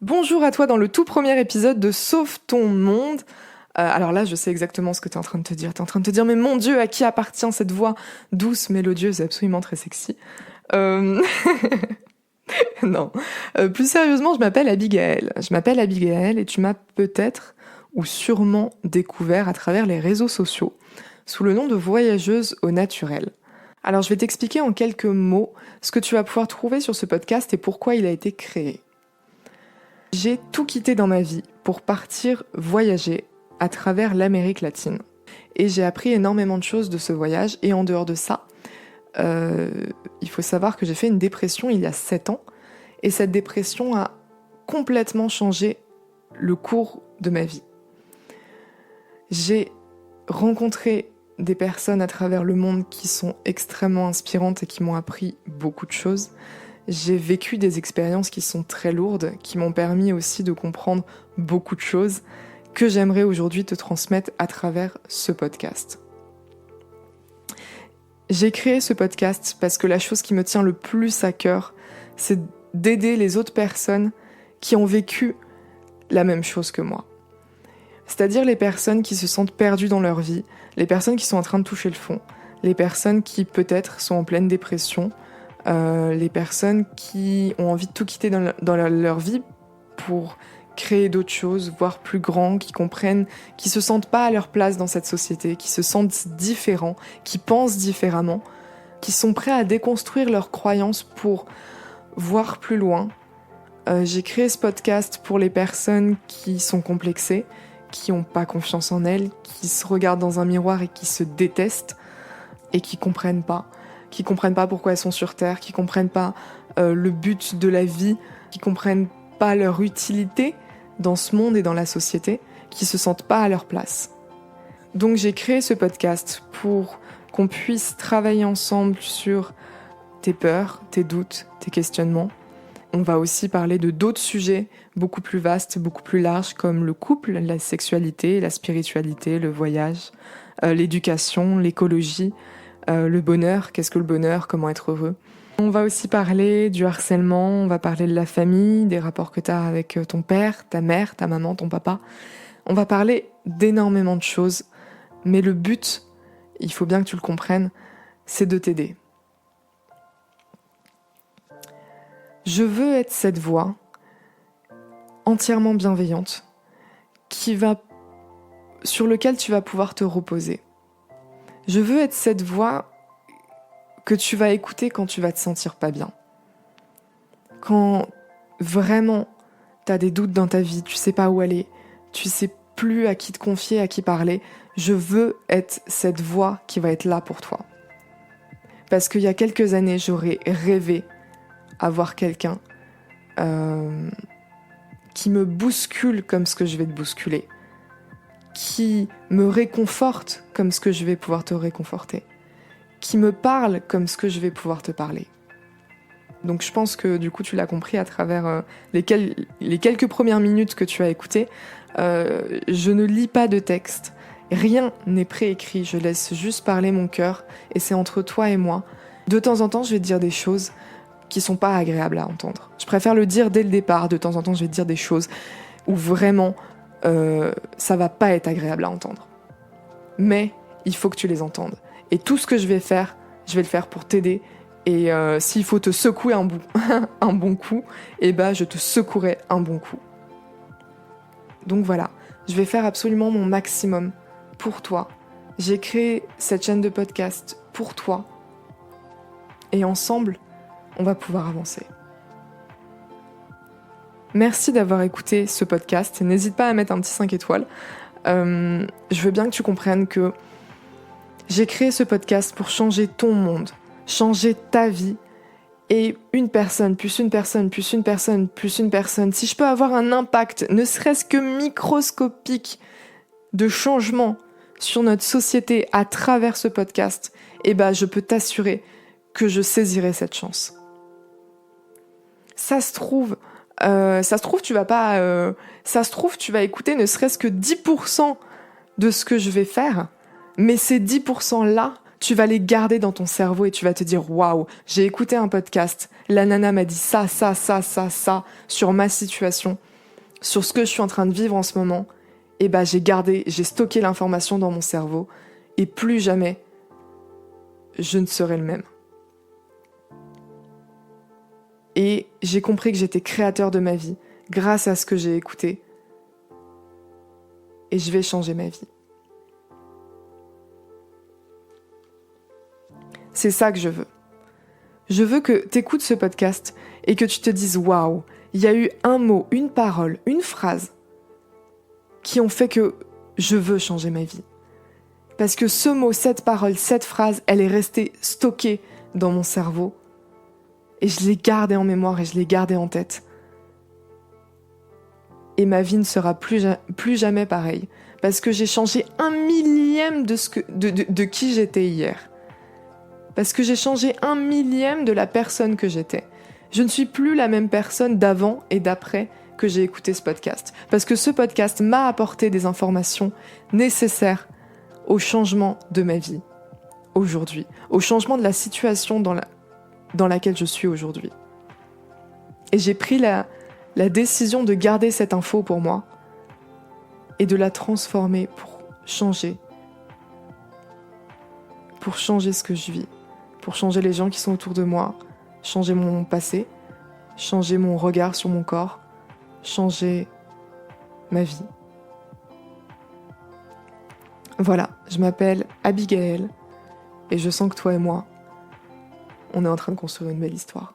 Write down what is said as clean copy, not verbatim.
Bonjour à toi dans le tout premier épisode de Sauve ton monde. Alors là, je sais exactement ce que tu es en train de te dire. Tu es en train de te dire, mais mon Dieu, à qui appartient cette voix douce, mélodieuse et absolument très sexy. Euh, Non. Plus sérieusement, je m'appelle Abigail. Je m'appelle Abigail et tu m'as peut-être ou sûrement découvert à travers les réseaux sociaux sous le nom de voyageuse au naturel. Alors je vais t'expliquer en quelques mots ce que tu vas pouvoir trouver sur ce podcast et pourquoi il a été créé. J'ai tout quitté dans ma vie pour partir voyager à travers l'Amérique latine. Et j'ai appris énormément de choses de ce voyage. Et en dehors de ça, il faut savoir que j'ai fait une dépression il y a 7 ans. Et cette dépression a complètement changé le cours de ma vie. J'ai rencontré des personnes à travers le monde qui sont extrêmement inspirantes et qui m'ont appris beaucoup de choses. J'ai vécu des expériences qui sont très lourdes, qui m'ont permis aussi de comprendre beaucoup de choses que j'aimerais aujourd'hui te transmettre à travers ce podcast. J'ai créé ce podcast parce que la chose qui me tient le plus à cœur, c'est d'aider les autres personnes qui ont vécu la même chose que moi. C'est-à-dire les personnes qui se sentent perdues dans leur vie, les personnes qui sont en train de toucher le fond, les personnes qui peut-être sont en pleine dépression, les personnes qui ont envie de tout quitter dans leur vie pour créer d'autres choses, voire plus grand, qui comprennent, qui se sentent pas à leur place dans cette société, qui se sentent différents, qui pensent différemment, qui sont prêts à déconstruire leurs croyances pour voir plus loin. J'ai créé ce podcast pour les personnes qui sont complexées, qui n'ont pas confiance en elles, qui se regardent dans un miroir et qui se détestent et qui comprennent pas pourquoi elles sont sur Terre, qui comprennent pas le but de la vie, qui comprennent pas leur utilité dans ce monde et dans la société, qui se sentent pas à leur place. Donc j'ai créé ce podcast pour qu'on puisse travailler ensemble sur tes peurs, tes doutes, tes questionnements. On va aussi parler de d'autres sujets beaucoup plus vastes, beaucoup plus larges, comme le couple, la sexualité, la spiritualité, le voyage, l'éducation, l'écologie, le bonheur, qu'est-ce que le bonheur, comment être heureux. On va aussi parler du harcèlement, on va parler de la famille, des rapports que tu as avec ton père, ta mère, ta maman, ton papa. On va parler d'énormément de choses, mais le but, il faut bien que tu le comprennes, c'est de t'aider. Je veux être cette voix entièrement bienveillante sur laquelle tu vas pouvoir te reposer. Je veux être cette voix que tu vas écouter quand tu vas te sentir pas bien. Quand vraiment t'as des doutes dans ta vie, tu sais pas où aller, tu sais plus à qui te confier, à qui parler, je veux être cette voix qui va être là pour toi. Parce qu'il y a quelques années, j'aurais rêvé avoir quelqu'un qui me bouscule comme ce que je vais te bousculer, qui me réconforte comme ce que je vais pouvoir te réconforter, qui me parle comme ce que je vais pouvoir te parler. Donc je pense que du coup tu l'as compris à travers les quelques premières minutes que tu as écoutées. Je ne lis pas de texte, rien n'est préécrit, je laisse juste parler mon cœur et c'est entre toi et moi. De temps en temps je vais te dire des choses qui sont pas agréables à entendre. Je préfère le dire dès le départ, de temps en temps je vais te dire des choses où vraiment ça va pas être agréable à entendre. Mais il faut que tu les entendes. Et tout ce que je vais le faire pour t'aider. Et s'il faut te secouer un bon coup, eh ben je te secouerai un bon coup. Donc voilà, je vais faire absolument mon maximum pour toi. J'ai créé cette chaîne de podcast pour toi. Et ensemble, on va pouvoir avancer. Merci d'avoir écouté ce podcast. N'hésite pas à mettre un petit 5 étoiles. Je veux bien que tu comprennes que j'ai créé ce podcast pour changer ton monde, changer ta vie. Et une personne, plus une personne, plus une personne, plus une personne. Si je peux avoir un impact, ne serait-ce que microscopique, de changement sur notre société à travers ce podcast, eh ben, je peux t'assurer que je saisirai cette chance. Ça se trouve, tu vas écouter ne serait-ce que 10% de ce que je vais faire, mais ces 10% là tu vas les garder dans ton cerveau et tu vas te dire « Waouh, j'ai écouté un podcast, la nana m'a dit ça sur ma situation, sur ce que je suis en train de vivre en ce moment. » Et bah j'ai stocké l'information dans mon cerveau et plus jamais je ne serai le même. Et j'ai compris que j'étais créateur de ma vie grâce à ce que j'ai écouté. Et je vais changer ma vie. C'est ça que je veux. Je veux que tu écoutes ce podcast et que tu te dises « Waouh, il y a eu un mot, une parole, une phrase qui ont fait que je veux changer ma vie. » Parce que ce mot, cette parole, cette phrase, elle est restée stockée dans mon cerveau. Et je l'ai gardée en mémoire et je l'ai gardée en tête. Et ma vie ne sera plus jamais pareille. Parce que j'ai changé 1/1000 de qui j'étais hier. Parce que j'ai changé 1/1000 de la personne que j'étais. Je ne suis plus la même personne d'avant et d'après que j'ai écouté ce podcast. Parce que ce podcast m'a apporté des informations nécessaires au changement de ma vie aujourd'hui, au changement de la situation dans laquelle je suis aujourd'hui. Et j'ai pris la décision de garder cette info pour moi et de la transformer pour changer ce que je vis, pour changer les gens qui sont autour de moi, changer mon passé, changer mon regard sur mon corps, changer ma vie. Voilà, je m'appelle Abigaël et je sens que toi et moi, on est en train de construire une belle histoire.